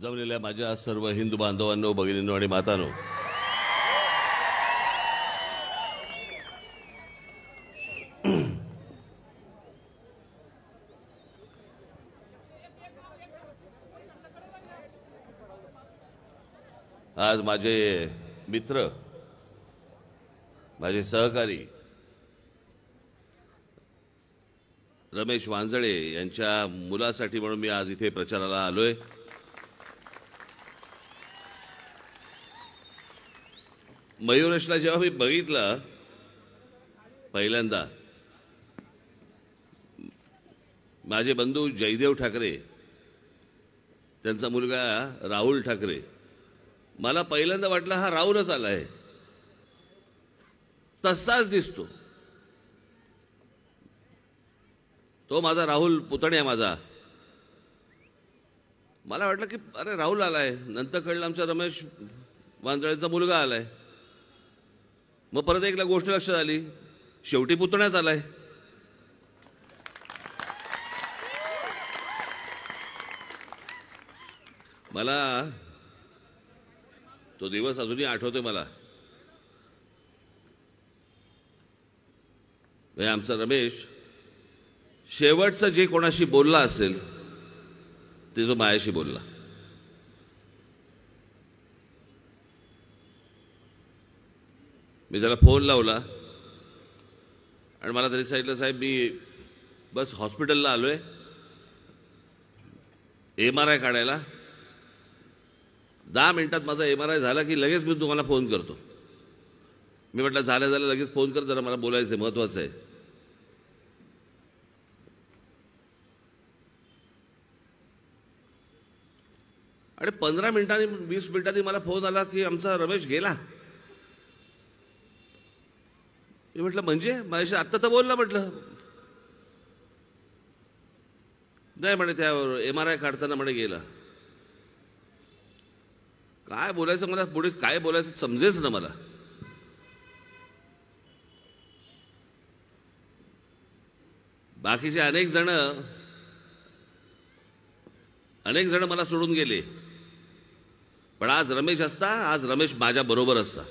जमलेल्या माझ्या सर्व हिंदू बांधवांनो, भगिनींनो आणि मातांनो, आज माझे मित्र, माझे सहकारी रमेश वांजळे यांच्या मुलासाठी म्हणून मी आज इथे प्रचाराला आलोय। मयूरेशला जेव्हा मी बघितलं पहिल्यांदा, माझे बंधू जयदेव ठाकरे, त्यांचा मुलगा राहुल ठाकरे, मला पहिल्यांदा वाटलं हा राहुलच आलाय, तसाच दिसतो तो माझा राहुल पुतण्या माझा। मला वाटलं की अरे राहुल आलाय, नंतर कळलं आमचा रमेश वांजळेचा मुलगा आलाय। मग परत एकला गोष्ट लक्षात आली, शेवटी पुतण्याच आलाय। मला तो दिवस अजूनही आठवतोय मला। आमचा रमेश शेवटचं जे कोणाशी बोलला असेल ते तो माझ्याशी बोलला। मी त्याला फोन लावला आणि मला तरी सांगितलं, साहेब मी बस हॉस्पिटलला आलोय MRI काढायला, 10 मिनिटात माझा MRI झाला की लगेच मी तुम्हाला फोन करतो। मी म्हटलं झालं लगेच फोन कर, जरा मला बोलायचं आहे, महत्वाचं आहे। आणि 15 मिनिटांनी 20 मिनिटांनी मला फोन आला की आमचा रमेश गेला। मी म्हटलं म्हणजे माझ्याशी आत्ता तर बोलला, म्हटलं नाही म्हणे त्या MRI काढताना म्हणे गेला। काय बोलायचं मला, पुढे काय बोलायचं समजेच ना मला। बाकीचे अनेक जण मला सोडून गेले, पण आज रमेश असता, आज रमेश माझ्या बरोबर असता।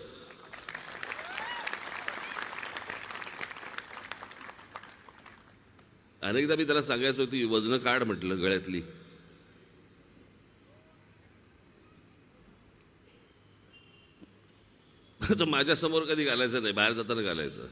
अनेकदा मी त्याला सांगायचो ती वजन काढ म्हटलं गळ्यातली, तो माझ्या समोर कधी घालायचं नाही, बाहेर जाताना घालायचं।